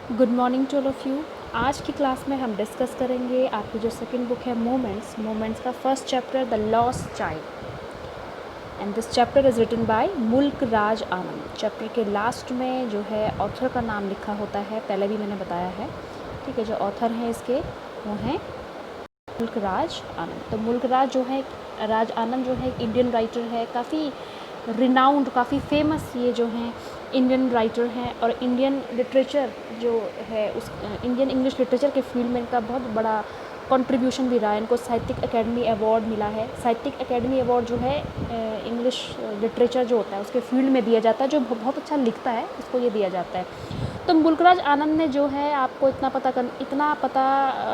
Good morning to all of you. आज की class में हम डिस्कस करेंगे आपकी जो सेकंड बुक है मोमेंट्स का first chapter the lost child and this chapter is written by Mulk Raj Anand. Chapter के लास्ट में जो है ऑथर का नाम लिखा होता है, पहले भी मैंने बताया है। ठीक है, जो ऑथर हैं इसके वो हैं मुल्क राज आनंद। तो मुल्क राज जो है राज आनंद जो है एक इंडियन राइटर है, काफ़ी रिनाउंड, काफ़ी फेमस ये जो हैं इंडियन राइटर हैं। और इंडियन लिटरेचर जो है उस इंडियन इंग्लिश लिटरेचर के फील्ड में इनका बहुत बड़ा कंट्रीब्यूशन भी रहा है। इनको साहित्यिक अकेडमी अवार्ड मिला है। साहित्यिक अकेडमी अवार्ड जो है इंग्लिश लिटरेचर जो होता है उसके फील्ड में दिया जाता है। जो बहुत अच्छा लिखता है उसको ये दिया जाता है। तो मुल्कराज आनंद ने जो है आपको इतना पता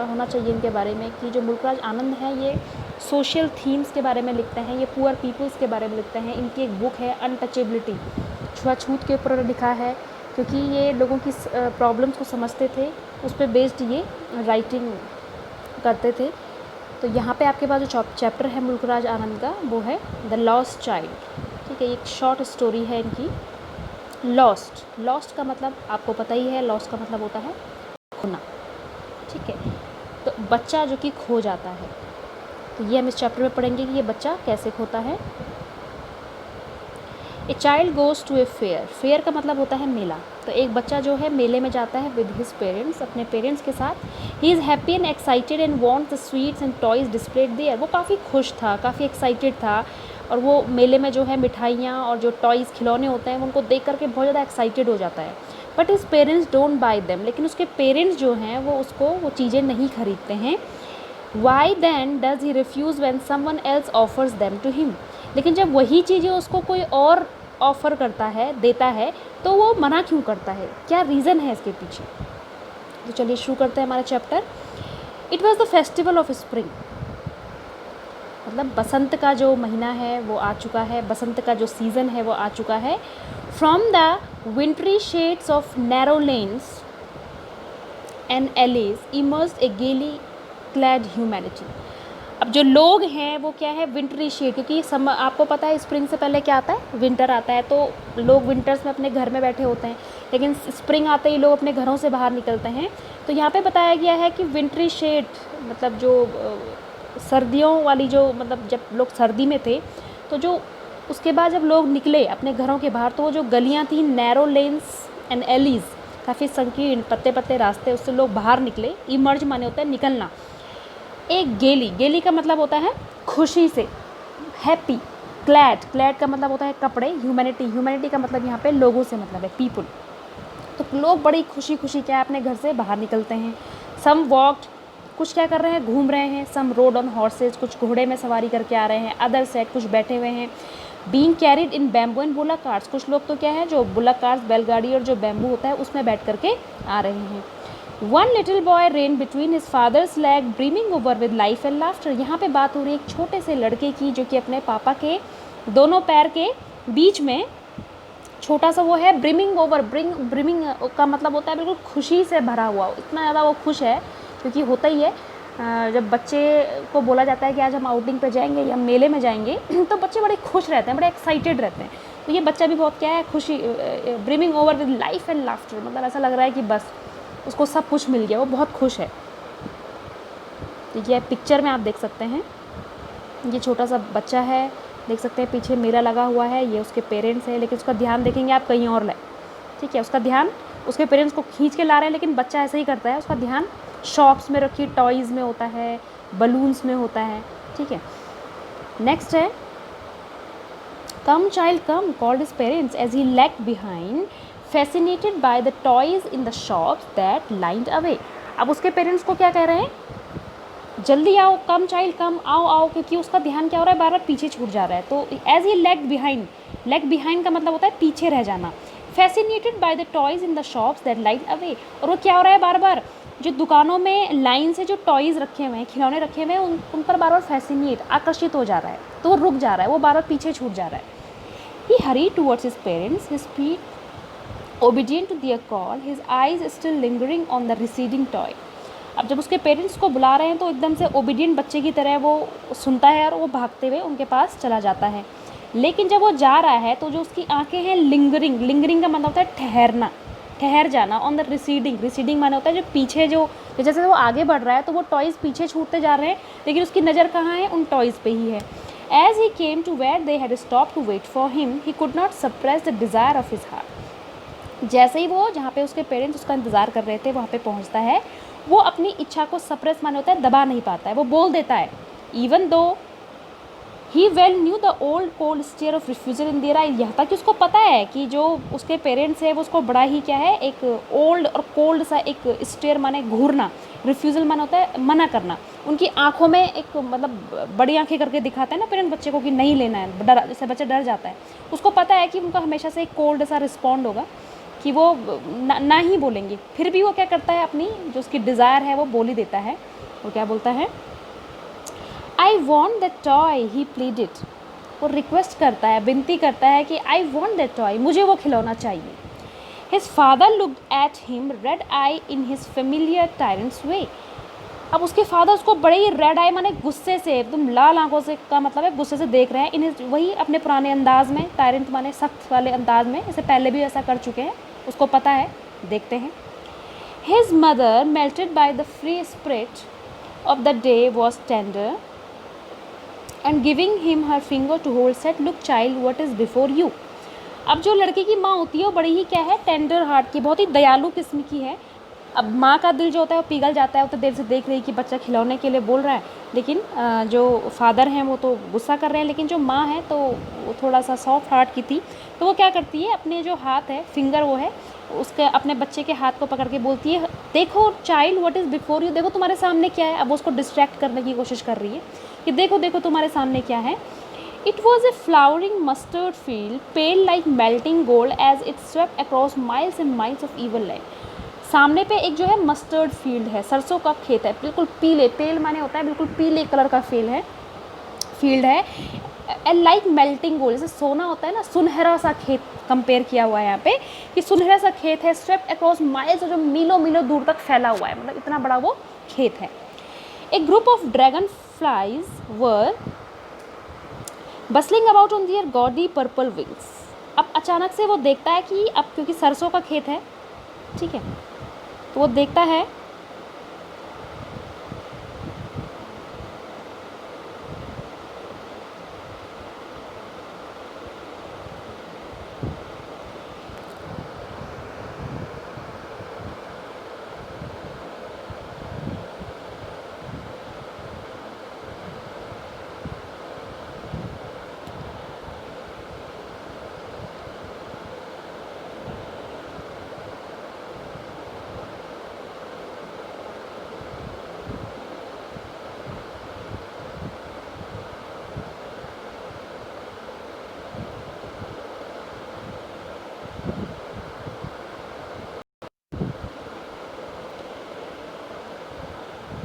होना चाहिए इनके बारे में कि जो मुल्कराज आनंद हैं ये सोशल थीम्स के बारे में लिखते हैं, ये पुअर पीपल्स के बारे में लिखते हैं। इनकी एक बुक है अनटचेबिलिटी, छुआछूत के ऊपर लिखा है, क्योंकि ये लोगों की प्रॉब्लम्स को समझते थे, उस पर बेस्ड ये राइटिंग करते थे। तो यहाँ पे आपके पास जो चैप्टर है मुल्कराज आनंद का वो है द लॉस्ट चाइल्ड। ठीक है, एक शॉर्ट स्टोरी है इनकी। लॉस्ट का मतलब आपको पता ही है, लॉस्ट का मतलब होता है खोना। ठीक है, तो बच्चा जो कि खो जाता है, तो ये हम इस चैप्टर में पढ़ेंगे कि ये बच्चा कैसे खोता है। A child goes to a fair का मतलब होता है मेला। तो एक बच्चा जो है मेले में जाता है विद हिज पेरेंट्स, अपने पेरेंट्स के साथ। He is happy and excited and wants the sweets and toys displayed there. वो काफ़ी खुश था, काफ़ी एक्साइटेड था, और वो मेले में जो है मिठाइयाँ और जो टॉयज़ खिलौने होते हैं उनको देख करके बहुत ज़्यादा एक्साइटेड हो जाता है। But his parents don't buy them, लेकिन उसके पेरेंट्स जो हैं वो चीज़ें नहीं खरीदते हैं। Why then does he refuse when someone else offers them to him. लेकिन जब वही चीज़ें उसको कोई और ऑफ़र करता है, देता है, तो वो मना क्यों करता है, क्या रीज़न है इसके पीछे। तो चलिए शुरू करते हैं हमारा chapter. It was the festival of spring, मतलब बसंत का जो महीना है वो आ चुका है, बसंत का जो सीज़न है वो आ चुका है। From the wintry shades of narrow lanes and alleys immersed a gaily clad humanity. अब जो लोग हैं वो क्या है, विंटरी शेड, क्योंकि आपको पता है स्प्रिंग से पहले क्या आता है, विंटर आता है। तो लोग विंटर्स में अपने घर में बैठे होते हैं, लेकिन स्प्रिंग आते ही लोग अपने घरों से बाहर निकलते हैं। तो यहाँ पे बताया गया है कि विंटरी शेड मतलब जो सर्दियों वाली जो, मतलब जब लोग सर्दी में थे तो जो उसके बाद जब लोग निकले अपने घरों के बाहर, तो वो जो गलियाँ थी नैरो लेन्स एंड एलीज, काफ़ी संकीर्ण पत्ते पत्ते रास्ते, उससे लोग बाहर निकले। इमर्ज माने होता है निकलना। एक गेली का मतलब होता है खुशी से, हैप्पी। क्लैड का मतलब होता है कपड़े। ह्यूमैनिटी का मतलब यहाँ पे लोगों से मतलब है, पीपल। तो लोग बड़ी खुशी क्या अपने घर से बाहर निकलते हैं। सम वॉक्ड, कुछ क्या कर रहे हैं, घूम रहे हैं। सम रोड ऑन हॉर्सेज, कुछ घोड़े में सवारी करके आ रहे हैं। अदर सेट, कुछ बैठे हुए हैं। Being carried in bamboo and bullock carts, कुछ लोग तो क्या है जो बुलक कार्ट्स, बैलगाड़ी और जो बैम्बू होता है उसमें बैठ करके आ रहे हैं। One little boy ran between his fathers leg brimming over with life and laughter. यहाँ पे बात हो रही है एक छोटे से लड़के की जो कि अपने पापा के दोनों पैर के बीच में छोटा सा वो है, ब्रिमिंग ओवर। ब्रिमिंग का मतलब होता है बिल्कुल खुशी से भरा हुआ, इतना ज़्यादा वो खुश है। क्योंकि होता ही है जब बच्चे को बोला जाता है कि आज हम आउटिंग पे जाएंगे या मेले में जाएंगे तो बच्चे बड़े खुश रहते हैं, बड़े एक्साइटेड रहते हैं। तो ये बच्चा भी बहुत क्या है, खुशी, brimming over with life and laughter, मतलब ऐसा लग रहा है कि बस उसको सब कुछ मिल गया, वो बहुत खुश है। तो ये पिक्चर में आप देख सकते हैं, ये छोटा सा बच्चा है, देख सकते हैं पीछे मेला लगा हुआ है, ये उसके पेरेंट्स हैं, लेकिन उसका ध्यान देखेंगे आप कहीं और लाए। ठीक है, उसका ध्यान उसके पेरेंट्स को खींच के ला रहे हैं, लेकिन बच्चा ऐसा ही करता है, उसका ध्यान शॉप्स में रखी टॉयज़ में होता है, बलून्स में होता है। ठीक है, नेक्स्ट है come child come called his parents as he lag behind fascinated by the toys in the shops that lined away. अब उसके पेरेंट्स को क्या कह रहे हैं, जल्दी आओ, कम चाइल्ड कम, आओ आओ, क्योंकि उसका ध्यान क्या हो रहा है, बार बार पीछे छूट जा रहा है। तो एज ही लैग बिहाइंड का मतलब होता है पीछे रह जाना। Fascinated by the toys in the shops that lined away, और वो क्या हो रहा है, बार बार जो दुकानों में लाइन से जो टॉयज़ रखे हुए हैं, खिलौने रखे हुए हैं, उन पर बार बार फैसिनेट, आकर्षित हो जा रहा है। तो वो रुक जा रहा है, वो बार बार पीछे छूट जा रहा है। He hurry towards his parents, his speed obedient to their call, his eyes still lingering on the receding toy। अब जब उसके पेरेंट्स को बुला रहे हैं तो एकदम से ओबीडियंट बच्चे की तरह वो सुनता है और वो भागते हुए उनके पास चला जाता है। लेकिन जब वो जा रहा है तो जो उसकी आंखें हैं लिंगरिंग का मतलब होता है ठहरना, ठहर जाना, ऑन द रिसीडिंग, रिसीडिंग माने होता है जो पीछे जो जैसे वो आगे बढ़ रहा है तो वो टॉयज़ पीछे छूटते जा रहे हैं, लेकिन उसकी नज़र कहाँ है, उन टॉयज़ पे ही है। As he came to where they had stop to wait for him he could not suppress the desire of his heart. जैसे ही वो जहाँ पे उसके पेरेंट्स उसका इंतज़ार कर रहे थे वहाँ पे पहुँचता है, वो अपनी इच्छा को सप्रेस माने होता है दबा नहीं पाता है, वो बोल देता है। Even though he well knew the old cold stare of refusal in their eye, यहाँ तक कि उसको पता है कि जो उसके पेरेंट्स है वो उसको बड़ा ही क्या है, एक ओल्ड और कोल्ड सा एक स्टेयर माने घूरना, रिफ्यूज़ल माने होता है मना करना, उनकी आंखों में एक मतलब बड़ी आंखें करके दिखाते हैं ना पेरेंट्स बच्चे को कि नहीं लेना है, डर, जैसे बच्चा डर जाता है, उसको पता है कि उनका हमेशा से एक कोल्ड सा रिस्पॉन्ड होगा कि वो ना ही बोलेंगे, फिर भी वो क्या करता है, अपनी जो उसकी डिज़ायर है वो बोल ही देता है। वो क्या बोलता है, I want that toy, he pleaded, वो रिक्वेस्ट करता है, विनती करता है कि आई वॉन्ट दैट टॉय, मुझे वो खिलौना चाहिए। His father looked at him red eye in his familiar tyrants way. अब उसके फादर उसको बड़े ही रेड आई माने गुस्से से, एकदम लाल आंखों से का मतलब है गुस्से से देख रहे हैं, इन वही अपने पुराने अंदाज में, टायरेंट माने सख्त वाले अंदाज में, इससे पहले भी ऐसा कर चुके हैं, उसको पता है। देखते हैं। His mother melted by the free spirit of the day was tender and giving him her finger to hold said look child what is before you. अब जो लड़के की माँ होती है वो बड़ी ही क्या है, टेंडर हार्ट की, बहुत ही दयालु किस्म की है। अब माँ का दिल जो होता है वो पिघल जाता है, वो तो देर से देख रही कि बच्चा खिलौने के लिए बोल रहा है, लेकिन जो फादर हैं वो तो गुस्सा कर रहे हैं, लेकिन जो माँ है तो वो थोड़ा सा सॉफ्ट हार्ट की थी, तो वो क्या करती है, अपने जो हाथ है, फिंगर वो है उसके, अपने बच्चे के हाथ को पकड़ के बोलती है, देखो child what is before you, देखो तुम्हारे सामने क्या है। अब उसको डिस्ट्रैक्ट करने की कोशिश कर रही है कि देखो देखो तुम्हारे सामने क्या है। It was a flowering mustard field, pale like melting gold as it swept across miles and miles of evil land. सामने पे एक जो है मस्टर्ड फील्ड है, सरसों का खेत है, बिल्कुल पीले, पेल माने होता है बिल्कुल पीले कलर का फील्ड है एंड लाइक मेल्टिंग गोल्ड, जैसे सोना होता है ना, सुनहरा सा खेत कंपेयर किया हुआ है यहाँ पे कि सुनहरा सा खेत है, स्वेप्ट अक्रॉस माइल्स, जो मीलों मीलों दूर तक फैला हुआ है, मतलब इतना बड़ा वो खेत है। A group of dragon flies were bustling about on their gaudy purple wings. अब अचानक से वो देखता है कि अब क्योंकि सरसों का खेत है, ठीक है, तो वो देखता है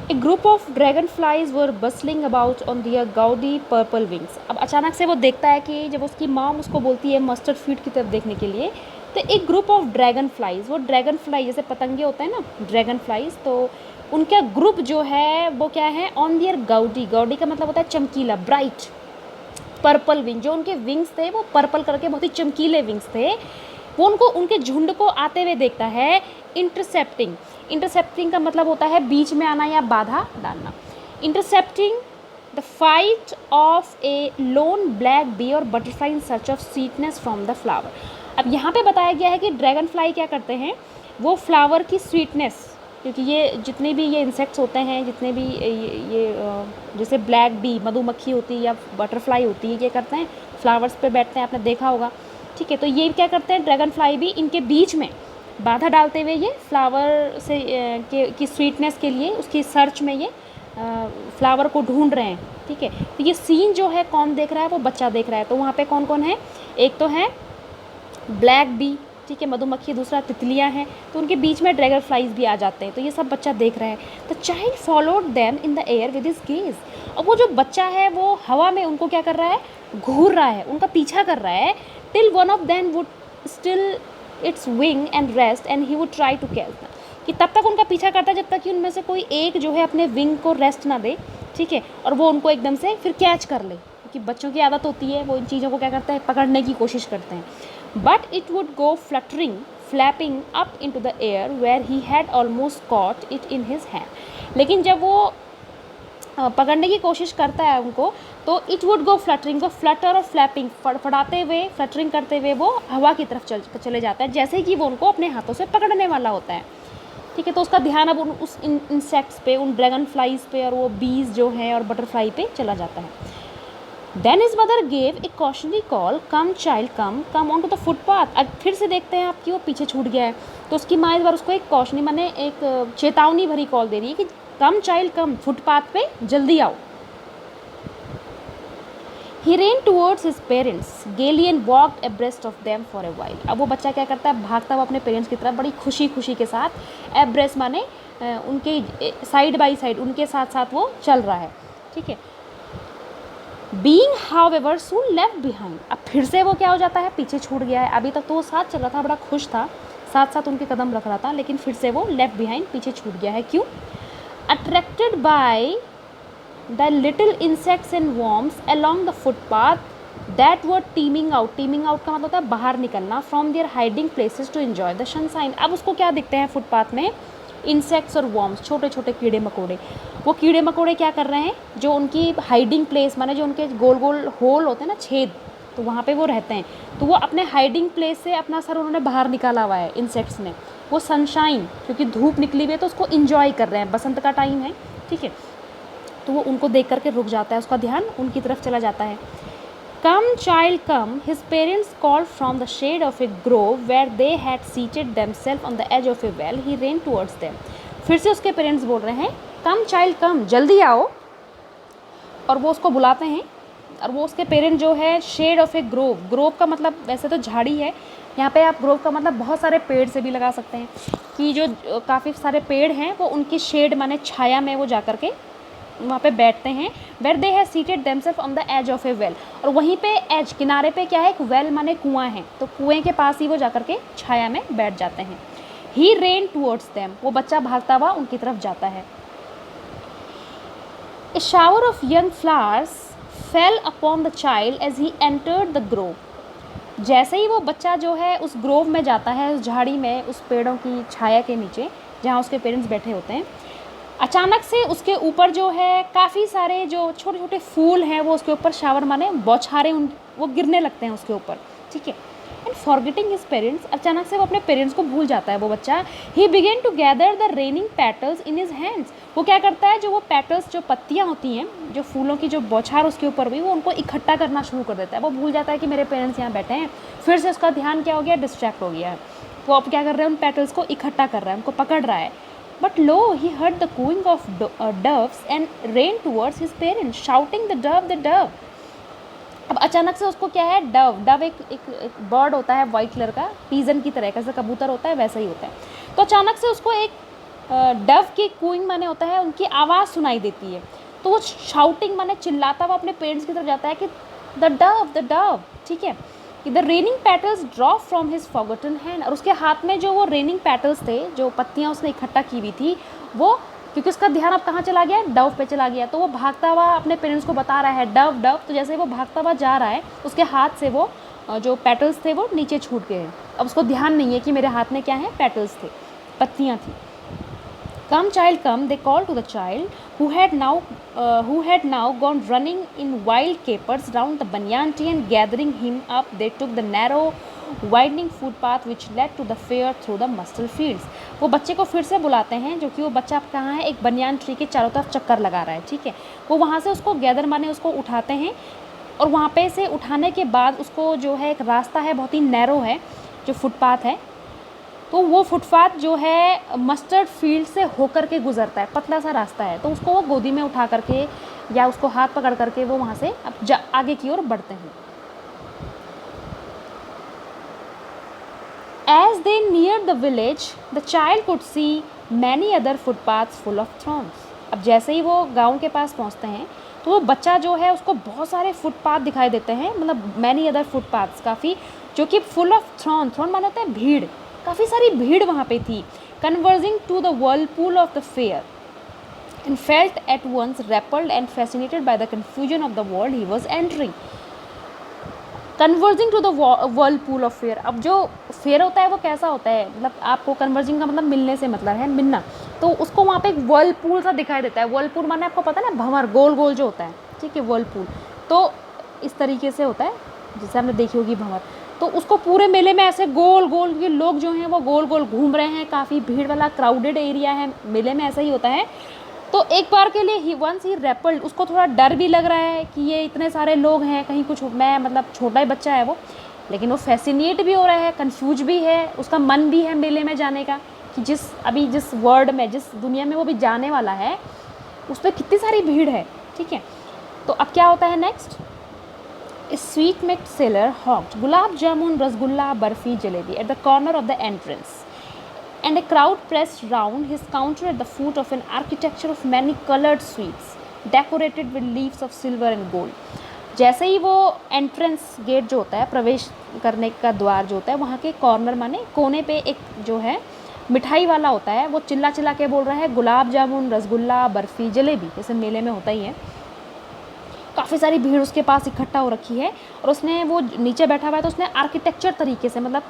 a group of dragon flies were bustling about on their gaudy purple wings. अब अचानक से वो देखता है कि जब उसकी माँ उसको बोलती है मस्टर्ड फील्ड की तरफ देखने के लिए, तो एक ग्रुप ऑफ ड्रैगन फ्लाइज, वो ड्रैगन फ्लाई जैसे पतंगे होते हैं ना ड्रैगन फ्लाइज, तो उनका ग्रुप जो है वो क्या है, ऑन दियर गाउडी, गाउडी का मतलब होता है चमकीला, ब्राइट, पर्पल विंग, जो उनके विंग्स थे वो पर्पल करके बहुत ही चमकीले विंग्स थे, वो उनको उनके झुंड को आते हुए देखता है। इंटरसेप्टिंग, इंटरसेप्टिंग का मतलब होता है बीच में आना या बाधा डालना। Intercepting the fight of a lone black bee और butterfly in search of sweetness from the flower. अब यहाँ पे बताया गया है कि ड्रैगन फ्लाई क्या करते हैं, वो फ्लावर की स्वीटनेस, क्योंकि ये जितने भी ये इंसेक्ट्स होते हैं, जितने भी ये जैसे ब्लैक बी मधुमक्खी होती है या बटरफ्लाई होती है, ये करते हैं फ्लावर्स पे बैठते हैं, आपने देखा होगा, ठीक है, तो ये क्या करते हैं ड्रैगन फ्लाई भी, इनके बीच में बाधा डालते हुए ये फ्लावर से की स्वीटनेस के लिए उसकी सर्च में ये फ्लावर को ढूंढ रहे हैं, ठीक है। तो ये सीन जो है कौन देख रहा है, वो बच्चा देख रहा है। तो वहाँ पे कौन कौन है, एक तो है ब्लैक बी, ठीक है, मधुमक्खी, दूसरा तितलियाँ हैं, तो उनके बीच में ड्रैगन फ्लाइज भी आ जाते हैं, तो ये सब बच्चा देख रहा है। The child followed them in the air with his gaze. अब वो जो बच्चा है वो हवा में उनको क्या कर रहा है, घूर रहा है, उनका पीछा कर रहा है, till one of them would still its wing and rest and he would try to catch, कि तब तक उनका पीछा करता है जब तक कि उनमें से कोई एक जो है अपने विंग को रेस्ट ना दे, ठीक है, और वो उनको एकदम से फिर कैच कर ले, क्योंकि बच्चों की आदत होती है वो इन चीज़ों को क्या करते हैं, पकड़ने की कोशिश करते हैं। But it would go fluttering flapping up into the air where he had almost caught it in his hand. लेकिन जब वो पकड़ने की कोशिश करता है उनको, तो इट वुड गो फ्लटरिंग, वो फ्लटर और फ्लैपिंग फड़फड़ाते हुए, फ्लटरिंग करते हुए वो हवा की तरफ चले जाता है, जैसे कि वो उनको अपने हाथों से पकड़ने वाला होता है। ठीक है, तो उसका ध्यान अब उस इंसेक्ट्स पे, उन ड्रैगन फ्लाइज पे और वो बीज जो हैं और बटरफ्लाई पे चला जाता है। Then his mother gave a cautionary call, come child come on to the footpath. अब फिर से देखते हैं आपकी वो पीछे छूट गया है, तो उसकी माँ इस बार उसको एक कॉशनरी माने एक चेतावनी भरी कॉल दे रही है कि कम चाइल्ड कम, फुटपाथ पे जल्दी आओ। He ran towards his parents gaily and walked abreast of them for a while. अब वो बच्चा क्या करता है, भागता हुआ अपने पेरेंट्स की तरफ बड़ी खुशी खुशी के साथ, abreast माने उनके साइड बाई साइड, उनके साथ साथ वो चल रहा है। ठीक है, Being however soon left behind, अब फिर से वो क्या हो जाता है, पीछे छूट गया है। अभी तक तो वो साथ चल रहा था, बड़ा खुश था, साथ साथ उनके कदम रख रहा था, लेकिन फिर से वो लेफ्ट बिहाइंड, पीछे छूट गया है। क्यों? Attracted by the little insects and worms along the footpath that were teeming out का मतलब होता है बाहर निकलना, from their hiding places to enjoy the sunshine। अब उसको क्या दिखते हैं फुटपाथ में, इंसेक्ट्स और वॉर्म्स, छोटे छोटे कीड़े मकोड़े। वो कीड़े मकोड़े क्या कर रहे हैं, जो उनकी हाइडिंग प्लेस माने जो उनके गोल गोल होल होते हैं ना, छेद, तो वहाँ पे वो रहते हैं, तो वो अपने हाइडिंग प्लेस से अपना सर उन्होंने बाहर निकाला हुआ है इंसेक्ट्स ने। वो सनशाइन, क्योंकि धूप निकली हुई है तो उसको इन्जॉय कर रहे हैं, बसंत का टाइम है। ठीक है, तो वो उनको देख करके रुक जाता है, उसका ध्यान उनकी तरफ चला जाता है। Come child come, his parents called from the shade of a grove where they had seated themselves on the edge of a well, he ran towards them. फिर से उसके पेरेंट्स बोल रहे हैं कम चाइल्ड कम, जल्दी आओ, और वो उसको बुलाते हैं। और वो उसके पेरेंट जो है shade of a grove, grove का मतलब वैसे तो झाड़ी है, यहाँ पे आप ग्रोव का मतलब बहुत सारे पेड़ से भी लगा सकते हैं, कि जो काफ़ी सारे पेड़ हैं वो उनकी शेड माने छाया में वो जा कर के वहाँ पे बैठते हैं। Where they have seated themselves on the edge of a well, और वहीं पे एज किनारे पे क्या है, एक वेल माने कुआं है, तो कुएं के पास ही वो जाकर के छाया में बैठ जाते हैं। ही रेन टुवर्ड्स देम, वो बच्चा भागता हुआ उनकी तरफ जाता है। A shower of young flowers fell upon the child as he entered the grove. जैसे ही वो बच्चा जो है उस ग्रोव में जाता है, उस झाड़ी में, उस पेड़ों की छाया के नीचे जहाँ उसके पेरेंट्स बैठे होते हैं, अचानक से उसके ऊपर जो है काफ़ी सारे जो छोटे छोटे फूल हैं वो उसके ऊपर शावर माने बौछारें वो गिरने लगते हैं उसके ऊपर। ठीक है, एंड फॉरगेटिंग हिज पेरेंट्स, अचानक से वो अपने पेरेंट्स को भूल जाता है वो बच्चा। He began to gather the raining petals in his hands, वो क्या करता है, जो वो पेटल्स, जो पत्तियाँ होती हैं, जो फूलों की जो बौछार उसके ऊपर हुई, वो उनको इकट्ठा करना शुरू कर देता है। वो भूल जाता है कि मेरे पेरेंट्स यहाँ बैठे हैं, फिर से उसका ध्यान क्या हो गया, डिस्ट्रैक्ट हो गया है। वो अब क्या कर रहे हैं, उन पेटल्स को इकट्ठा कर रहा है, उनको पकड़ रहा है। But lo, he heard the cooing of doves and ran towards his parents, shouting the dove. अब अचानक से उसको क्या है, डव एक बर्ड होता है वाइट कलर का, पीजन की तरह, कैसे कबूतर होता है वैसा ही होता है। तो अचानक से उसको एक डव की कूइंग माने होता है, उनकी आवाज़ सुनाई देती है, तो वो शाउटिंग माने चिल्लाता हुआ अपने पेरेंट्स की तरफ जाता है कि द डव। ठीक है, the raining petals drop from his forgotten hand, और उसके हाथ में जो वो रेनिंग पेटल्स थे, जो पत्तियाँ उसने इकट्ठा की हुई थी, वो क्योंकि उसका ध्यान अब कहाँ चला गया, डव पे चला गया, तो वो भागता हुआ अपने पेरेंट्स को बता रहा है डव। तो जैसे वो भागता हुआ जा रहा है, उसके हाथ से वो जो पेटल्स थे वो नीचे छूट गए। अब उसको ध्यान नहीं है कि मेरे हाथ में क्या है, पेटल्स थे, पत्तियाँ थी। Come child come, they called to the child who had now gone running in wild capers round the banyan tree, and gathering him up they took the narrow winding footpath which led to the fair through the mustard fields। वो बच्चे को फिर से बुलाते हैं, जो कि वो बच्चा अब कहाँ है, एक बनियान ट्री के चारों तरफ चक्कर लगा रहा है। ठीक है, वो वहाँ से उसको गैदर माने उसको उठाते हैं, और वहाँ पे से उठाने के बाद उसको जो है एक रास्ता है, बहुत ही नैरो है जो फुटपाथ है, तो वो फुटपाथ जो है मस्टर्ड फील्ड से होकर के गुजरता है, पतला सा रास्ता है, तो उसको वो गोदी में उठा करके या उसको हाथ पकड़ करके वो वहाँ से अब आगे की ओर बढ़ते हैं। As they neared the village, the child could see many other footpaths full of thorns। अब जैसे ही वो गांव के पास पहुँचते हैं, तो वो बच्चा जो है उसको बहुत सारे फुटपाथ दिखाई देते हैं, मतलब मैनी अदर फुटपाथ्स, काफ़ी, जो कि फुल ऑफ थ्रॉन माने होता है भीड़, काफ़ी सारी भीड़ वहाँ पे थी। Converging to the whirlpool of the fair and felt at once repelled and fascinated by the confusion of the world he was entering। Converging to the whirlpool of fair. अब जो फेयर होता है वो कैसा होता है, मतलब आपको कन्वर्जिंग का मतलब मिलने से मतलब है मिलना, तो उसको वहाँ पे एक वर्लपूल सा दिखाई देता है। वर्लपूल माने आपको पता है ना, भंवर गोल गोल जो होता है, ठीक है, वर्लपूल तो इस तरीके से होता है, जैसे आपने देखी होगी भंवर। तो उसको पूरे मेले में ऐसे गोल गोल, ये लोग जो हैं वो गोल गोल घूम रहे हैं, काफ़ी भीड़ वाला क्राउडेड एरिया है, मेले में ऐसा ही होता है। तो एक बार के लिए ही वंस ही रेपल्ड, उसको थोड़ा डर भी लग रहा है कि ये इतने सारे लोग हैं, कहीं कुछ मैं मतलब छोटा ही बच्चा है वो, लेकिन वो फैसिनेट भी हो रहा है, कंफ्यूज भी है, उसका मन भी है मेले में जाने का, कि जिस वर्ल्ड में, जिस दुनिया में वो भी जाने वाला है, उस पर कितनी सारी भीड़ है, ठीक है। तो अब क्या होता है next, sweet mix seller hawked gulab jamun, rasgulla, barfi, jalebi at the corner of the entrance and a crowd pressed round his counter at the foot of an architecture of many colored sweets decorated with leaves of silver and gold। जैसे ही वो entrance gate जो होता है, प्रवेश करने का द्वार जो होता है, वहाँ के कॉर्नर माने कोने पे एक जो है मिठाई वाला होता है, वो चिल्ला चिल्ला के बोल रहा है गुलाब जामुन, रसगुल्ला, बर्फ़ी, जलेबी, जैसे मेले में होता ही है। काफ़ी सारी भीड़ उसके पास इकट्ठा हो रखी है, और उसने वो नीचे बैठा हुआ है, तो उसने आर्किटेक्चर तरीके से, मतलब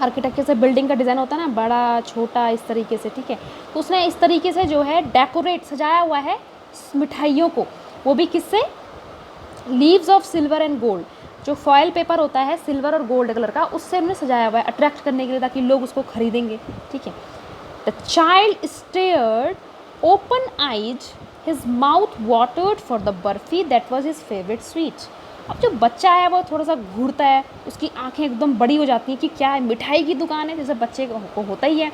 आर्किटेक्चर से बिल्डिंग का डिज़ाइन होता है ना, बड़ा छोटा इस तरीके से, ठीक है, तो उसने इस तरीके से जो है डेकोरेट सजाया हुआ है मिठाइयों को, वो भी किससे, leaves of silver and gold, जो फॉयल पेपर होता है सिल्वर और गोल्ड कलर का, उससे हमने सजाया हुआ है अट्रैक्ट करने के लिए, ताकि लोग उसको खरीदेंगे, ठीक है। The child stared open eyes, his mouth watered for the barfi that was his favourite sweet. अब जो बच्चा है वो थोड़ा सा घूरता है, उसकी आंखें एकदम बड़ी हो जाती हैं कि क्या है, मिठाई की दुकान है, जैसे बच्चे को होता ही है।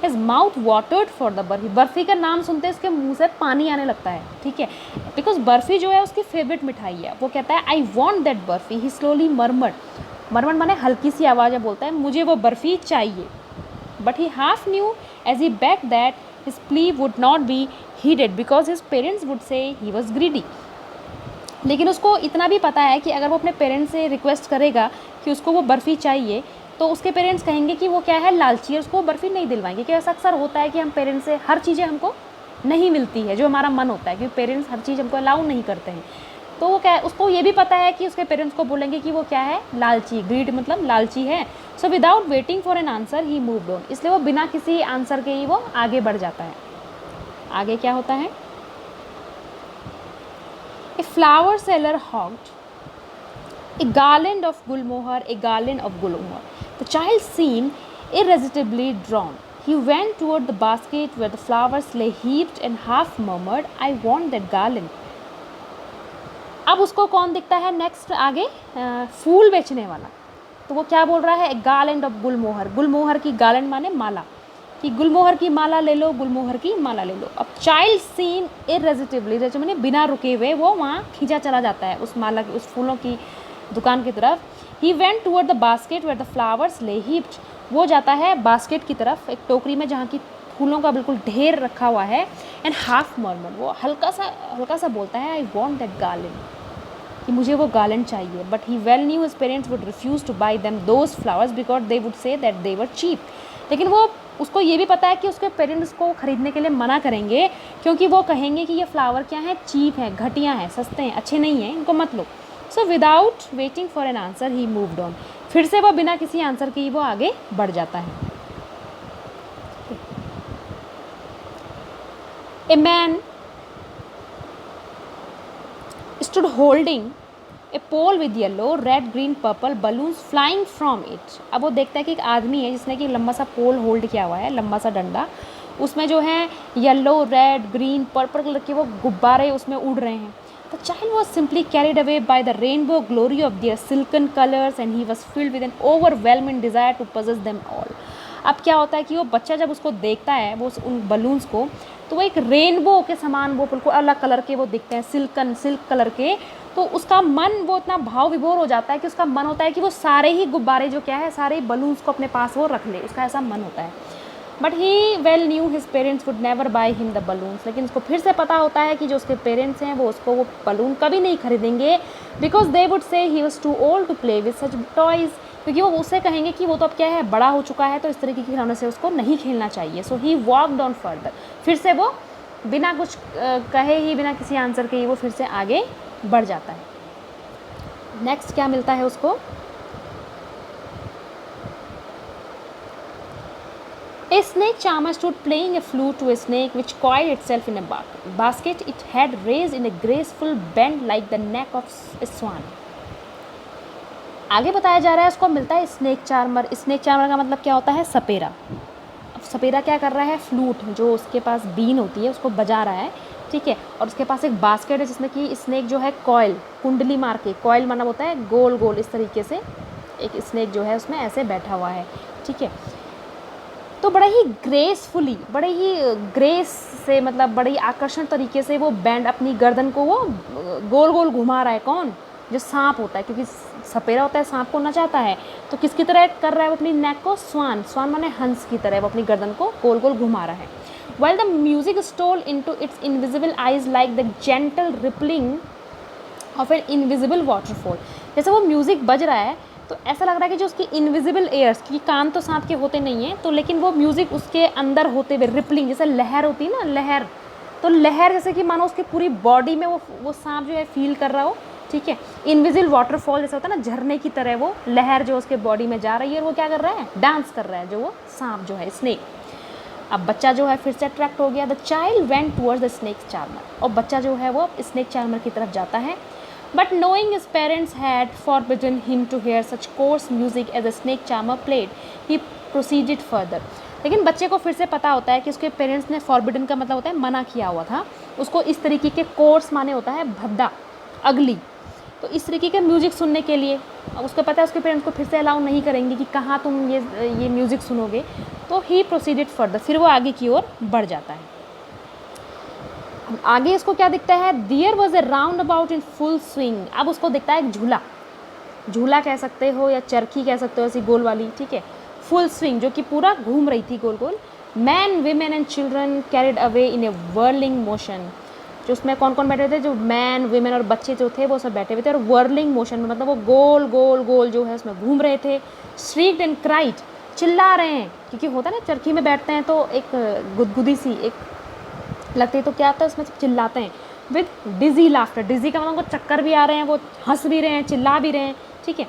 His mouth watered for the barfi, barfi का नाम सुनते इसके मुंह से पानी आने लगता है, ठीक है, बिकॉज बर्फ़ी जो है उसकी फेवरेट मिठाई है। वो कहता है I want that barfi, he slowly murmured, murmured माने हल्की सी आवाज़ में बोलता है, मुझे वो बर्फ़ी चाहिए। But he half knew as he begged that his plea would not be heeded because his parents would say he was greedy. लेकिन उसको इतना भी पता है कि अगर वो अपने पेरेंट्स से रिक्वेस्ट करेगा कि उसको वो बर्फ़ी चाहिए, तो उसके पेरेंट्स कहेंगे कि वो क्या है, लालची है, उसको बर्फ़ी नहीं दिलवाएंगे। कि ऐसा अक्सर होता है कि हम पेरेंट्स से हर चीज़ें हमको नहीं मिलती है जो हमारा मन होता है, क्योंकि पेरेंट्स हर चीज़ हमको अलाउ नहीं करते हैं। तो वो क्या, उसको ये भी पता है कि उसके पेरेंट्स को बोलेंगे कि वो क्या है, लालची, ग्रीड मतलब लालची है। सो without waiting for an answer he moved on, इसलिए वो बिना किसी आंसर के ही वो आगे बढ़ जाता है। आगे क्या होता है, A flower seller hawked a garland of gulmohar, a garland of gulmohar. The child seemed irresistibly drawn. He went toward the basket where the flowers lay heaped and half murmured, I want that garland. अब उसको कौन दिखता है next आगे, फूल बेचने वाला। तो वो क्या बोल रहा है, गार्लैंड ऑफ गुलमोहर, गुलमोहर की गार्लैंड माने माला, कि गुलमोहर की माला ले लो, गुलमोहर की माला ले लो। अब चाइल्ड सीन इररेजिस्टिबली, जैसे मैंने बिना रुके हुए वो वहाँ खींचा चला जाता है उस माला की, उस फूलों की दुकान की तरफ। He went toward the basket where the flowers lay heaped, वो जाता है बास्केट की तरफ, एक टोकरी में जहाँ की फूलों का बिल्कुल ढेर रखा हुआ है। एंड हाफ मर्मर, वो हल्का सा बोलता है, आई वॉन्ट दैट गार्लैंड, कि मुझे वो गार्लैंड चाहिए। But he well knew his parents would refuse to buy them those flowers because they would say that they were cheap. लेकिन वो उसको ये भी पता है कि उसके पेरेंट्स को खरीदने के लिए मना करेंगे, क्योंकि वो कहेंगे कि ये फ्लावर क्या है, चीप है, घटिया है, सस्ते हैं, अच्छे नहीं हैं, इनको मत लो। So without waiting for an answer he moved on, फिर से वो बिना किसी आंसर के ही वो आगे बढ़ जाता है। A man stood holding a pole with yellow, red, green, purple balloons flying from it। अब वो देखता है कि एक आदमी है जिसने कि लंबा सा पोल होल्ड किया हुआ है, लंबा सा डंडा, उसमें जो है yellow, red, green, purple colour के वो गुब्बारे उसमें उड़ रहे हैं। The child was simply carried away by the rainbow glory of their silken colors and he was filled with an overwhelming desire to possess them all। अब क्या होता है कि वो बच्चा जब उसको देखता है, वो उन बलून्स को, तो वो एक रेनबो के समान, वो बिल्कुल अलग कलर के वो दिखते हैं, सिल्क कलर के। तो उसका मन वो इतना भाव विभोर हो जाता है कि उसका मन होता है कि वो सारे ही गुब्बारे जो क्या है, सारे बलून्स को अपने पास वो रख ले, उसका ऐसा मन होता है। But he well knew his parents would never by him the balloons, लेकिन उसको फिर से पता होता है कि जो उसके पेरेंट्स हैं वो उसको वो बलून कभी नहीं खरीदेंगे, because they would say he was too old to play with such toys, क्योंकि वो उससे कहेंगे कि वो तो अब क्या है, बड़ा हो चुका है, तो इस तरीके के खिलौने से उसको नहीं खेलना चाहिए। सो ही वॉकड ऑन फर्दर, फिर से वो बिना कुछ कहे ही, बिना किसी आंसर के ही वो फिर से आगे बढ़ जाता है। नेक्स्ट क्या मिलता है उसको, A snake charmer stood playing a flute to a snake which coiled itself in a basket it had raised in a graceful bend like the neck of a swan. आगे बताया जा रहा है उसको मिलता है स्नेक चार्मर. स्नेक चार्मर का मतलब क्या होता है, सपेरा. अब सपेरा क्या कर रहा है, फ्लूट जो उसके पास बीन होती है उसको बजा रहा है, ठीक है, और उसके पास एक बास्केट है जिसमें कि स्नेक जो है कॉयल, कुंडली मार के, कॉयल मतलब होता है गोल गोल, इस तरीके से एक स्नेक जो है उसमें ऐसे बैठा हुआ है, ठीक है. तो बड़े ही ग्रेसफुली, बड़े ही ग्रेस से, मतलब बड़े ही आकर्षण तरीके से वो बैंड अपनी गर्दन को वो गोल गोल घुमा रहा है. कौन, जो सांप होता है, क्योंकि सपेरा होता है सांप को नचाता है, तो किसकी तरह कर रहा है वो अपनी नेक को, स्वान. स्वान माने हंस की तरह वो अपनी गर्दन को गोल गोल घुमा रहा है. While the music stole into its invisible eyes like the gentle rippling of an invisible waterfall. जैसे वो म्यूज़िक बज रहा है तो ऐसा लग रहा है कि जो उसकी इनविजिबल एयर्स, क्योंकि कान तो सांप के होते नहीं हैं, तो लेकिन वो म्यूज़िक उसके अंदर होते हुए रिपलिंग, जैसे लहर होती है ना, लहर, तो लहर जैसे कि मानो उसकी पूरी बॉडी में वो सांप जो है फील कर रहा हो, ठीक है. इनविजिबल वाटरफॉल जैसा होता है ना, झरने की तरह वो लहर जो उसके बॉडी में जा रही है, और वो क्या कर रहा है, डांस कर रहा है, जो वो सांप जो है, स्नेक. अब बच्चा जो है फिर से अट्रैक्ट हो गया. The child went towards the snake charmer. और बच्चा जो है वो स्नेक चार्मर की तरफ जाता है. But knowing his parents had forbidden him to hear such coarse music as a snake charmer played, he proceeded further. लेकिन बच्चे को फिर से पता होता है कि उसके पेरेंट्स ने फॉरबिडन का मतलब होता है मना किया हुआ था उसको इस तरीके के कोर्स माने होता है भद्दा, अगली, तो इस तरीके के म्यूज़िक सुनने के लिए. अब उसको पता है उसके पेरेंट्स को फिर से अलाउ नहीं करेंगे कि कहाँ तुम ये म्यूज़िक सुनोगे, तो ही प्रोसीडेड फर्दर, फिर वो आगे की ओर बढ़ जाता है. आगे इसको क्या दिखता है, there was a roundabout in full swing. अब उसको दिखता है एक झूला, झूला कह सकते हो या चरखी कह सकते हो, ऐसी गोल वाली, ठीक है, फुल स्विंग जो कि पूरा घूम रही थी गोल गोल. Man, women and children carried away in a whirling motion. जो उसमें कौन कौन बैठे थे, जो मैन, वीमेन और बच्चे जो थे वो सब बैठे हुए थे, और वर्लिंग मोशन में मतलब वो गोल गोल गोल जो है उसमें घूम रहे थे. श्रीक्ड एंड क्राइड, चिल्ला रहे हैं, क्योंकि होता है ना चरखी में बैठते हैं तो एक गुदगुदी सी एक लगती है, तो क्या होता है उसमें चिल्लाते हैं. विद डिजी लाफ्टर, डिजी का मतलब उनको चक्कर भी आ रहे हैं, वो हंस भी रहे हैं, चिल्ला भी रहे हैं, ठीक है.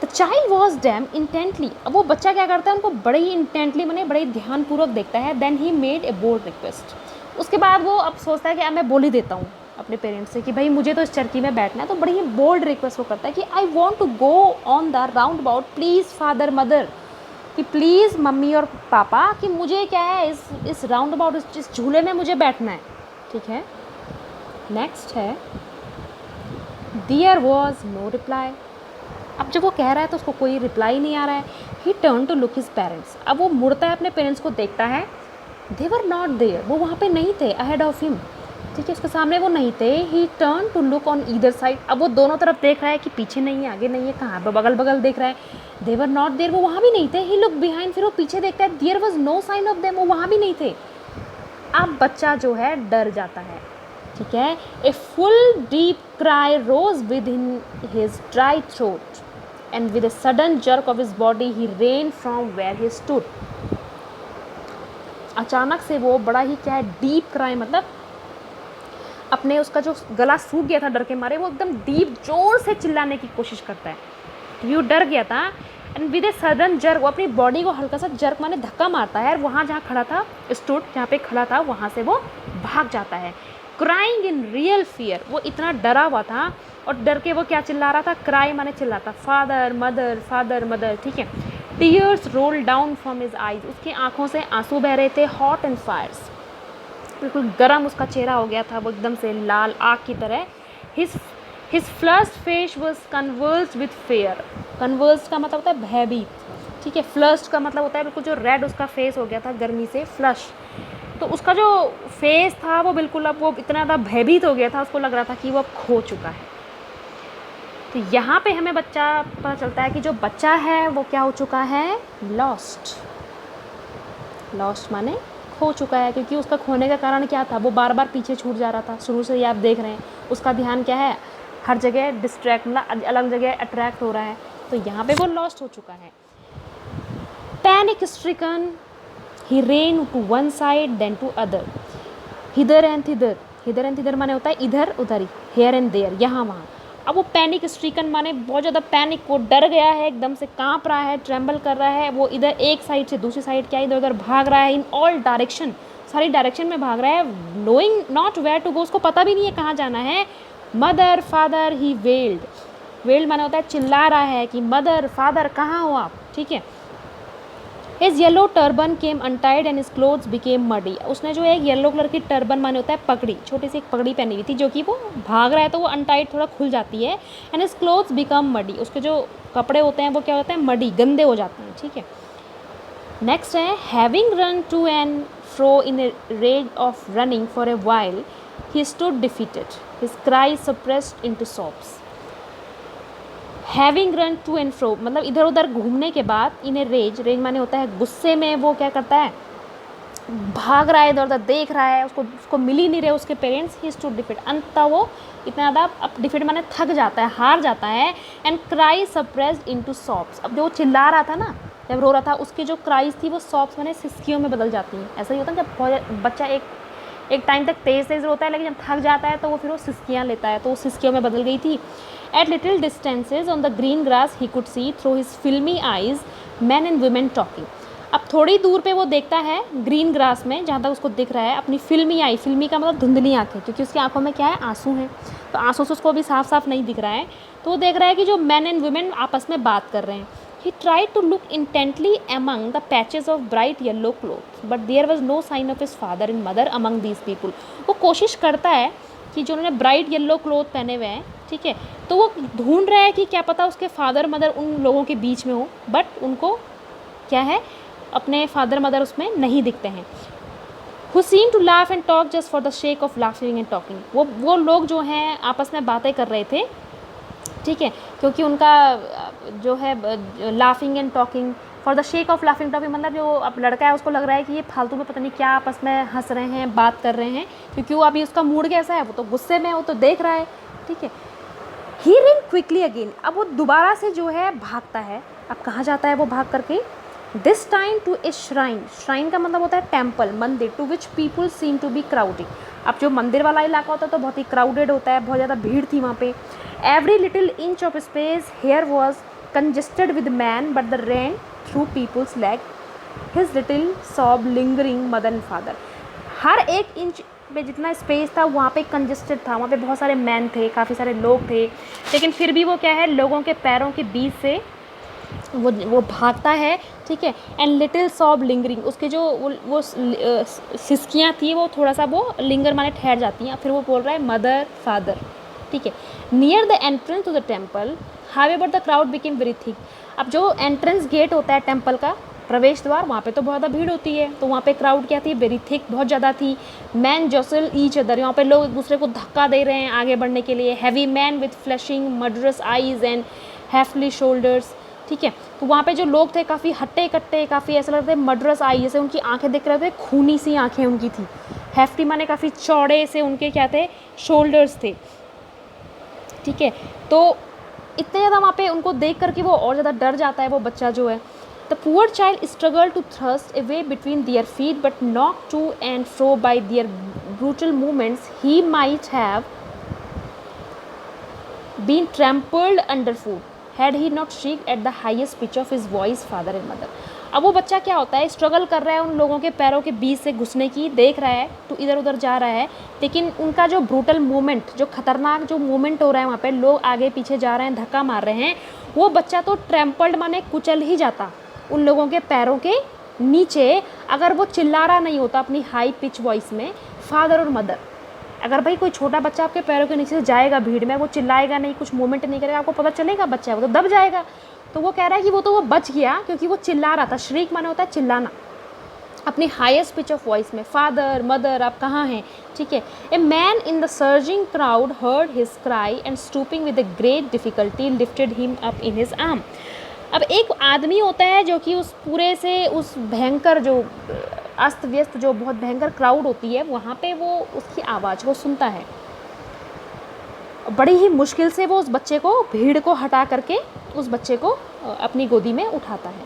The child was damn intently. अब वो बच्चा क्या करता है, उनको बड़े ही इंटेंटली मैंने बड़े ही ध्यानपूर्वक देखता है. Then he made a bold request. उसके बाद वो अब सोचता है कि अब मैं बोल ही देता हूँ अपने पेरेंट्स से कि भाई मुझे तो इस चरखी में बैठना है. तो बड़ी ही बोल्ड रिक्वेस्ट वो करता है कि I want to go on the roundabout, please father mother, कि प्लीज़ मम्मी और पापा, कि मुझे क्या है इस राउंड अबाउट, इस झूले में मुझे बैठना है, ठीक है. नेक्स्ट है देयर वॉज नो रिप्लाई. अब जब वो कह रहा है तो उसको कोई रिप्लाई नहीं आ रहा है. He turn to look his parents. अब वो मुड़ता है अपने पेरेंट्स को देखता है. दे वर नॉट देयर, वो वहाँ पे नहीं थे, अहेड ऑफ हिम, ठीक है, उसके सामने वो नहीं थे. He turn to look on either side. अब वो दोनों तरफ देख रहा है कि पीछे नहीं है, आगे नहीं है, कहाँ पर, बगल बगल देख रहा है. दे वर नॉट देयर, वो वहाँ भी नहीं थे. ही लुक बिहाइंड, फिर वो पीछे देखता है. There was no sign of them, वो वहाँ भी नहीं थे. अब बच्चा जो है डर जाता है, ठीक है. A full deep cry rose within his dry throat and with a sudden jerk of his body he ran from where he stood. अचानक से वो बड़ा ही क्या है, डीप क्राई मतलब अपने उसका जो गला सूख गया था डर के मारे, वो एकदम डीप जोर से चिल्लाने की कोशिश करता है, क्योंकि वो डर गया था. And with a sudden jerk, वो अपनी बॉडी को हल्का सा जर्क माने धक्का मारता है, और वहाँ जहाँ खड़ा था, स्टूड जहाँ पे खड़ा था, वहाँ से वो भाग जाता है. क्राइंग इन रियल फियर, वो इतना डरा हुआ था, और डर के वो क्या चिल्ला रहा था, क्राई माने चिल्लाता, फादर मदर, ठीक है. Tears roll down from his eyes, उसकी आंखों से आंसू बह रहे थे. हॉट एंड फायर्स, बिल्कुल गर्म उसका चेहरा हो गया था, वो एकदम से लाल आग की तरह. His flushed face was conversed with fair. Conversed का मतलब होता है भयभीत, ठीक है. फ्लश्ड का मतलब होता है बिल्कुल जो रेड उसका फेस हो गया था गर्मी से, फ्लश. तो उसका जो फेस था वो बिल्कुल अब वो इतना ज़्यादा भयभीत हो गया था, उसको लग रहा था कि वो खो चुका है. तो यहाँ पे हमें बच्चा पता चलता है कि जो बच्चा है वो क्या हो चुका है, लॉस्ट. लॉस्ट माने खो चुका है, क्योंकि उसका खोने का कारण क्या था, वो बार बार पीछे छूट जा रहा था. शुरू से ही आप देख रहे हैं उसका ध्यान क्या है, हर जगह डिस्ट्रैक्ट, मतलब अलग जगह अट्रैक्ट हो रहा है. तो यहाँ पे वो लॉस्ट हो चुका है. Panic stricken he ran to one side then to other, hither and thither. Hither and thither माने होता है इधर उधर ही, हेयर एंड देयर, यहाँ वहाँ. अब वो पैनिक स्ट्रीकन माने बहुत ज़्यादा पैनिक, वो डर गया है, एकदम से कांप रहा है, ट्रेम्बल कर रहा है, वो इधर एक साइड से दूसरी साइड क्या इधर उधर भाग रहा है, इन ऑल डायरेक्शन, सारी डायरेक्शन में भाग रहा है, knowing not where to go, उसको पता भी नहीं है कहाँ जाना है। Mother father he wailed, wailed माना होता है चिल्ला रहा है कि मदर फादर कहाँ हो आप, ठीक है। His yellow turban came untied and his clothes became muddy. उसने जो एक येलो कलर की टर्बन माने होता है पगड़ी, छोटी सी एक पगड़ी पहनी हुई थी, जो कि वो भाग रहा है तो वो अनटाइड थोड़ा खुल जाती है। And his clothes become muddy, उसके जो कपड़े होते हैं वो क्या होते हैं, मडी, गंदे हो जाते हैं, ठीक है। नेक्स्ट है having run to and fro in a rage of running for a while, he stood defeated, his cries suppressed into sobs. Having run to and fro मतलब इधर उधर घूमने के बाद, इन ए रेज, रेज माने होता है गुस्से में, वो क्या करता है, भाग रहा है इधर उधर, देख रहा है, उसको मिल ही नहीं रहे उसके पेरेंट्स, ही स्टूड डिफीट, अंततः वो इतना ज़्यादा अब डिफीट माने थक जाता है, हार जाता है। एंड क्राई सप्रेस्ड इनटू सॉब्स, अब जो चिल्ला रहा था ना, जब रो रहा था, उसकी जो क्राइज थी वो सॉब्स माने सिसकियों में बदल जाती हैं। ऐसा ही होता है जब बच्चा एक टाइम तक तेज़ रोता है, लेकिन जब थक जाता है तो वो फिर वो सिसकियाँ लेता है, तो वो सिसकियों में बदल गई थी। At little distances on the green grass he could see through his filmy eyes men and women talking. अब थोड़ी दूर पे वो देखता है ग्रीन ग्रास में, जहाँ तक उसको दिख रहा है, अपनी फिल्मी आई, फिल्मी का मतलब धुंधली आंखें, क्योंकि उसकी आंखों में क्या है, आंसू हैं, तो आंसू से उसको अभी साफ साफ नहीं दिख रहा है। तो वो देख रहा है कि जो मैन एंड वुमेन आपस में बात कर रहे हैं। He tried to look intently among the patches of bright yellow clothes, but there was no sign of his father and mother among these people. वो कोशिश करता है कि जो उन्होंने ब्राइट येलो क्लोथ पहने हुए हैं, ठीक है, तो वो ढूंढ रहा है कि क्या पता उसके फादर मदर उन लोगों के बीच में हो, बट उनको क्या है, अपने फादर मदर उसमें नहीं दिखते हैं। Who seemed to laugh and talk just for the sake of laughing and talking. वो लोग जो हैं आपस में बातें कर रहे थे, ठीक है, क्योंकि उनका जो है laughing and talking, for the shake of laughing talking, मतलब जो अब लड़का है उसको लग रहा है कि ये फालतू में पता नहीं क्या आपस में हंस रहे हैं, बात कर रहे हैं, क्योंकि वो अभी उसका मूड कैसा है, वो तो गुस्से में है, वो तो देख रहा है, ठीक है। ही रन क्विकली अगेन, अब वो दोबारा से जो है भागता है। अब कहाँ जाता है वो भाग करके, this time to a shrine, shrine का मतलब होता है टेम्पल, मंदिर, to which people seem to be crowding. अब जो मंदिर वाला इलाका होता है तो बहुत ही क्राउडेड होता है, बहुत ज़्यादा भीड़ थी वहाँ पे। Every little inch of space here was congested with man, but the ran through people's leg, his little sob lingering mother and father. हर एक इंच पे जितना स्पेस था वहाँ पे कंजेस्टेड था, वहाँ पे बहुत सारे मैन थे, काफ़ी सारे लोग थे, लेकिन फिर भी वो क्या है, लोगों के पैरों के बीच से वो भागता है, ठीक है। एंड लिटिल सॉब लिंगरिंग, उसके जो वो सिसकियाँ थी वो थोड़ा सा वो लिंगर माने ठहर जाती हैं, फिर वो बोल रहा है मदर फादर, ठीक है। Near the entrance to the temple however the crowd became very thick. अब जो एंट्रेंस गेट होता है टेम्पल का, प्रवेश द्वार, वहाँ पे तो बहुत ज़्यादा भीड़ होती है, तो वहाँ पे क्राउड क्या थी, वेरी थिक, बहुत ज़्यादा थी। मैन जॉसल ईच अदर, यहाँ पे लोग एक दूसरे को धक्का दे रहे हैं आगे बढ़ने के लिए। Heavy man with flashing murderous eyes and hefty shoulders, ठीक है। तो वहाँ पे जो लोग थे काफ़ी हट्टे कट्टे, काफ़ी ऐसा लगता है मर्डरस आई, जैसे उनकी आंखें दिख रहे थे, खूनी सी आंखें उनकी थी। हैफ्टी माने काफ़ी चौड़े से उनके क्या थे, शोल्डर्स थे, ठीक है। तो इतने ज़्यादा वहाँ पे उनको देख करके वो और ज़्यादा डर जाता है वो बच्चा जो है। The poor child struggle to thrust a way between their feet, but knock to and fro by their brutal movements he might have been trampled under foot had he not shrieked at the highest pitch of his voice father and mother. अब वो बच्चा क्या होता है, struggle कर रहा है उन लोगों के पैरों के बीच से घुसने की, देख रहा है तो इधर उधर जा रहा है, लेकिन उनका जो ब्रूटल मूवमेंट, जो खतरनाक जो मूवमेंट हो रहा है वहाँ पे, लोग आगे पीछे जा रहे हैं, धक्का मार रहे हैं, वो बच्चा तो ट्रैम्पल्ड माने कुचल ही जाता उन लोगों के पैरों के नीचे, अगर वो चिल्ला रहा नहीं होता अपनी हाई पिच वॉइस में फादर और मदर। अगर भाई कोई छोटा बच्चा आपके पैरों के नीचे से जाएगा भीड़ में, वो चिल्लाएगा नहीं, कुछ मूवमेंट नहीं करेगा, आपको पता चलेगा बच्चा है, वो तो दब जाएगा। तो वो कह रहा है कि वो बच गया क्योंकि वो चिल्ला रहा था। श्रीक माने होता है चिल्लाना, अपनी हाईएस्ट पिच ऑफ वॉइस में, फादर मदर आप कहाँ हैं, ठीक है। A man in the surging crowd heard his cry and stooping with a great difficulty lifted him up in his arm. अब एक आदमी होता है जो कि उस पूरे से उस भयंकर जो अस्त व्यस्त जो बहुत भयंकर क्राउड होती है वहाँ पे वो उसकी आवाज़ को सुनता है, बड़ी ही मुश्किल से वो उस बच्चे को, भीड़ को हटा करके उस बच्चे को अपनी गोदी में उठाता है।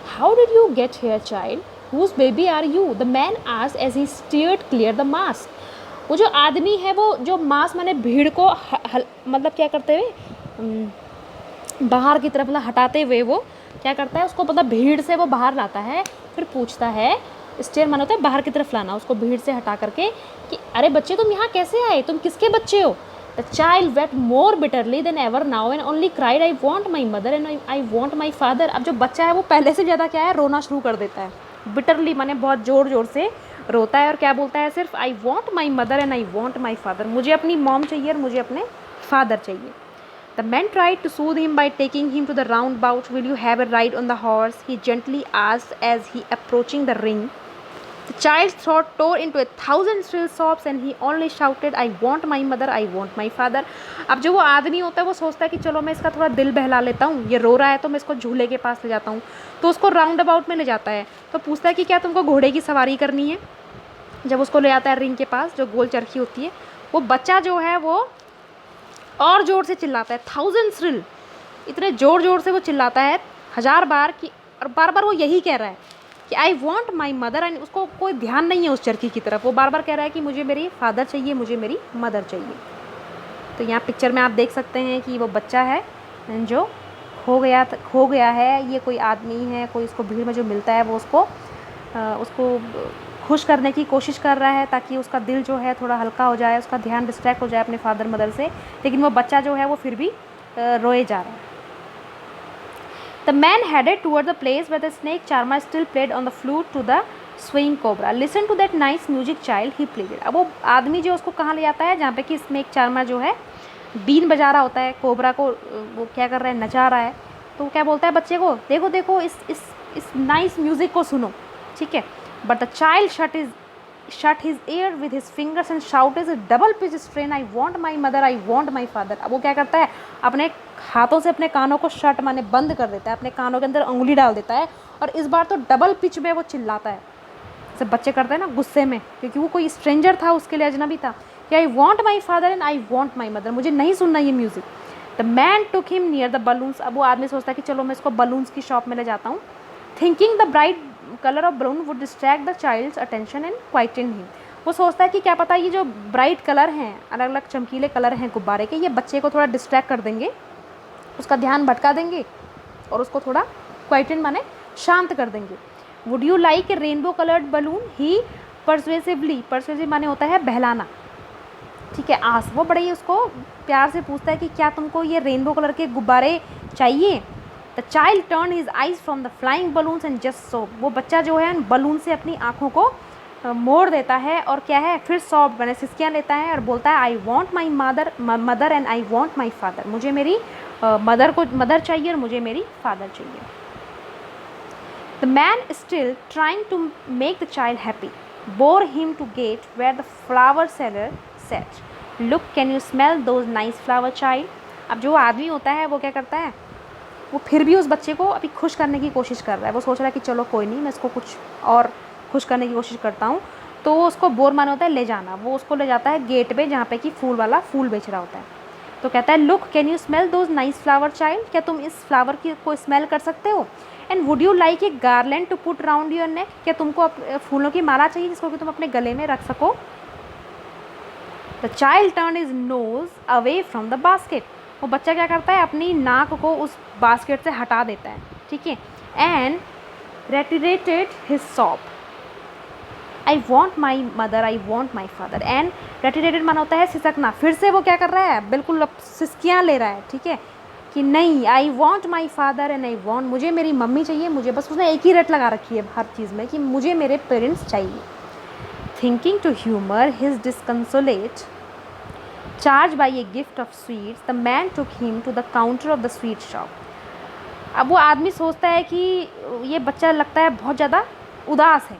How did you get here child, whose baby are you, the man asked as he steered clear the mass. वो जो आदमी है वो जो मांस माने भीड़ को मतलब क्या करते हुए बाहर की तरफ मतलब हटाते हुए वो क्या करता है, उसको मतलब भीड़ से वो बाहर लाता है। फिर पूछता है, स्टेयर माना होता है बाहर की तरफ लाना, उसको भीड़ से हटा करके कि अरे बच्चे तुम यहाँ कैसे आए, तुम किसके बच्चे हो। The child wept more bitterly than ever now and only cried I want my mother and I want my father. अब जो बच्चा है वो पहले से ज़्यादा क्या है, रोना शुरू कर देता है। बिटरली माने बहुत ज़ोर ज़ोर से रोता है और क्या बोलता है, सिर्फ आई want my mother and I want my father, मुझे अपनी मॉम चाहिए और मुझे अपने फादर चाहिए। The man tried to soothe him by taking him to the roundabout. Will you have a ride on the horse? He gently asked as he approaching the ring. The child's throat tore into 1,000 shrill sobs and he only shouted, I want my mother, I want my father. अब जो वो आदमी होता है वो सोचता है कि चलो मैं इसका थोड़ा दिल बहला लेता हूँ, ये रो रहा है तो मैं इसको झूले के पास ले जाता हूँ। तो उसको राउंड अबाउट में ले जाता है, तो पूछता है कि क्या तुमको घोड़े की सवारी करनी है। जब उसको ले जाता है रिंग के पास जो गोल चरखी होती है, वो बच्चा जो है वो और ज़ोर से चिल्लाता है, 1,000 श्रिल, इतने ज़ोर ज़ोर से वो चिल्लाता है 1000 बार कि, और बार बार वो यही कह रहा है कि I want my mother. And उसको कोई ध्यान नहीं है उस चरखी की तरफ, वो बार बार कह रहा है कि मुझे मेरी फादर चाहिए, मुझे मेरी मदर चाहिए। तो यहाँ पिक्चर में आप देख सकते हैं कि वो बच्चा है जो खो गया है। ये कोई आदमी है, कोई उसको भीड़ में जो मिलता है वो उसको खुश करने की कोशिश कर रहा है ताकि उसका दिल जो है थोड़ा हल्का हो जाए, उसका ध्यान डिस्ट्रैक्ट हो जाए अपने फादर मदर से। लेकिन वो बच्चा जो है वो फिर भी रोए जा रहा है। The man headed toward the place where the snake charmer still played on the flute to the swing cobra. Listen to that nice music child he pleaded. अब वो आदमी जो उसको कहाँ ले जाता है, जहाँ पे कि स्नेक चार्मर जो है बीन बजा रहा होता है, कोबरा को वो क्या कर रहा है, नचा रहा है। तो वो क्या बोलता है बच्चे को, देखो देखो इस नाइस म्यूज़िक को सुनो, ठीक है। But the child shut his ear with his fingers and shouted a double pitch strain, I want my mother, I want my father. अब वो क्या करता है, अपने हाथों से अपने कानों को शट माने बंद कर देता है, अपने कानों के अंदर उंगली डाल देता है और इस बार तो डबल पिच में वो चिल्लाता है, जैसे बच्चे करते हैं ना गुस्से में, क्योंकि वो कोई स्ट्रेंजर था, उसके लिए अजनबी था कि I want my father and I want my mother, मुझे नहीं सुनना ये music. The man took him near the balloons. अब वो आदमी सोचता है कि चलो मैं इसको बलून्स की शॉप में ले जाता हूँ। Thinking the bright colour of balloon would distract the child's attention and quieten him. वो सोचता है कि क्या पता ये जो ब्राइट कलर हैं, अलग अलग चमकीले कलर हैं गुब्बारे के, ये बच्चे को थोड़ा डिस्ट्रैक्ट कर देंगे, उसका ध्यान भटका देंगे और उसको थोड़ा क्वाइटन माने शांत कर देंगे। Would you like A rainbow coloured balloon, he persuasive माने होता है बहलाना, ठीक है, आस। वो बड़े ही उसको प्यार से पूछता है कि क्या तुमको ये रेनबो कलर के गुब्बारे चाहिए। The child turn his eyes from the flying balloons and just sob. वो बच्चा जो है बलून से अपनी आँखों को मोड़ देता है और क्या है, फिर सॉब मैंने सिसकियाँ लेता है और बोलता है I want my mother and I want my father. मुझे मेरी मदर चाहिए और मुझे मेरी फादर चाहिए। The man still trying to make the child happy bore him to gate where the flower seller said, look, can you smell those nice flower child। अब जो आदमी होता है वो क्या करता है, वो फिर भी उस बच्चे को अभी खुश करने की कोशिश कर रहा है। वो सोच रहा है कि चलो कोई नहीं, मैं इसको कुछ और खुश करने की कोशिश करता हूँ। तो वो उसको बोर माने होता है ले जाना, वो उसको ले जाता है गेट पे जहाँ पे कि फूल वाला फूल बेच रहा होता है। तो कहता है look, can you smell those nice flower child, क्या तुम इस फ्लावर की को स्मेल कर सकते हो। And would you like a garland to put round your neck, क्या तुमको फूलों की माला चाहिए जिसको कि तुम अपने गले में रख सको। The child turn his nose away from the basket. वो बच्चा क्या करता है, अपनी नाक को उस बास्केट से हटा देता है, ठीक है। And reiterated his sob, I want my mother, I want my father. And reiterated माना होता है सिसकना। फिर से वो क्या कर रहा है, बिल्कुल सिसकियाँ ले रहा है, ठीक है, कि नहीं, आई want my father and I want, मुझे मेरी मम्मी चाहिए, मुझे बस उसने एक ही रेट लगा रखी है हर चीज़ में कि मुझे मेरे पेरेंट्स चाहिए। Thinking to humour his disconsolate charge by a gift of sweets, the man took him to the counter of the sweet shop. अब वो आदमी सोचता है कि ये बच्चा लगता है बहुत ज़्यादा उदास है।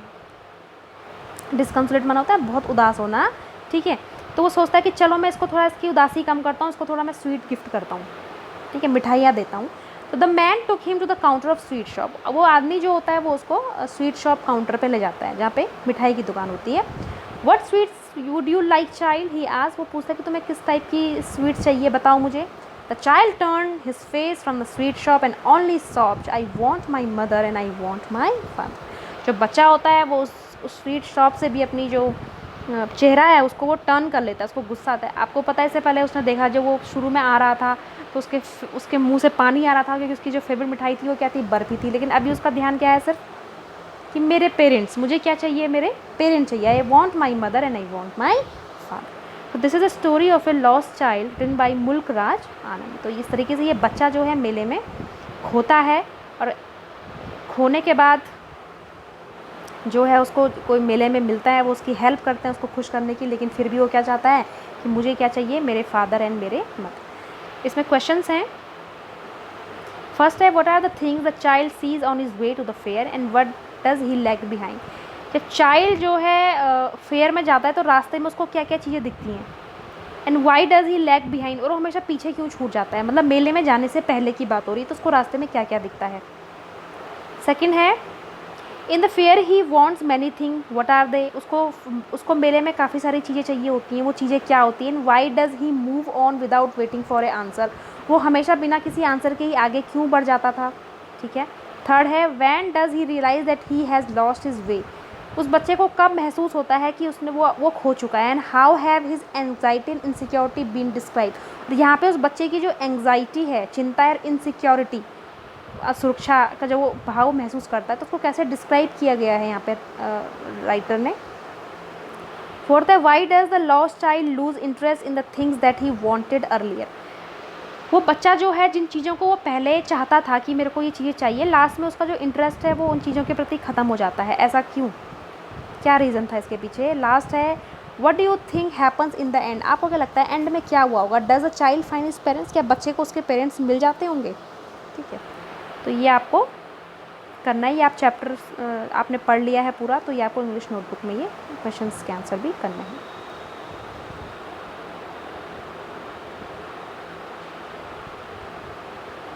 डिसकंसोलेट माना होता है बहुत उदास होना, ठीक है। तो वो सोचता है कि चलो मैं इसको थोड़ा इसकी उदासी कम करता हूँ, इसको थोड़ा मैं स्वीट गिफ्ट करता हूँ, ठीक है, मिठाइयाँ देता हूँ। तो the man took him to the counter of sweet shop. वो आदमी जो होता है वो उसको स्वीट शॉप काउंटर पे ले जाता है जहाँ पे मिठाई की दुकान होती है। What sweets would you like child, he asked. वो पूछता है कि तुम्हें किस टाइप की स्वीट्स चाहिए, बताओ मुझे। The child turn his face from the sweet shop and only sobbed, I want my mother and I want my father. जो बच्चा होता है वो उस स्वीट शॉप से भी अपनी जो चेहरा है उसको वो टर्न कर लेता है, उसको गुस्सा आता है। आपको पता है इससे पहले उसने देखा जब वो शुरू में आ रहा था तो उसके मुंह से पानी आ रहा था क्योंकि उसकी जो फेवरेट मिठाई थी वो क्या थी, बर्फ़ी थी। लेकिन अभी उसका ध्यान क्या है सिर्फ कि मेरे पेरेंट्स, मुझे क्या चाहिए, मेरे पेरेंट्स चाहिए। I want my mother and I want my father. तो this is a story of a lost child written by Mulk Raj आनंद। तो इस तरीके से ये बच्चा जो है मेले में खोता है और खोने के बाद जो है उसको कोई मेले में मिलता है, वो उसकी हेल्प करते हैं उसको खुश करने की, लेकिन फिर भी वो क्या चाहता है कि मुझे क्या चाहिए, मेरे फादर एंड मेरे मदर। इसमें क्वेश्चंस हैं। फर्स्ट है, what are the things the child sees on his way to the fair and what does he lag behind. जब चाइल्ड जो है फेयर में जाता है तो रास्ते में उसको क्या क्या चीज़ें दिखती हैं, and why does he lag behind, और वो हमेशा पीछे क्यों छूट जाता है, मतलब मेले में जाने से पहले की बात हो रही है तो उसको रास्ते में क्या क्या दिखता है। सेकेंड है, in the fair he wants many thing, what are they, उसको मेले में काफ़ी सारी चीज़ें चाहिए होती हैं, वो चीज़ें क्या होती हैं। Why does he move on without waiting for A answer, वो हमेशा बिना किसी आंसर के ही आगे क्यों बढ़ जाता था। ठीक है। थर्ड है, when does he realize that he has lost his way, उस बच्चे को कब महसूस होता है कि उसने वो खो चुका है। And how have his anxiety and insecurity been describe, यहाँ पे उस बच्चे की जो एंग्जाइटी है, चिंता और इनसिक्योरिटी, असुरक्षा का जो वो भाव महसूस करता है तो उसको कैसे डिस्क्राइब किया गया है यहाँ पे राइटर ने। फोर्थ है, why does the lost child loose interest in the things that he wanted earlier, वो बच्चा जो है जिन चीज़ों को वो पहले चाहता था कि मेरे को ये चीज़ें चाहिए, लास्ट में उसका जो इंटरेस्ट है वो उन चीज़ों के प्रति ख़त्म हो जाता है। ऐसा क्यों, क्या रीज़न था इसके पीछे। लास्ट है, what do you think happens in the end, आपको क्या लगता है एंड में क्या हुआ होगा। Does a child find his parents, क्या बच्चे को उसके पेरेंट्स मिल जाते होंगे। ठीक है, तो ये आपको करना ही, आप चैप्टर आपने पढ़ लिया है पूरा तो ये आपको इंग्लिश नोटबुक में ये क्वेश्चंस के आंसर भी करना है।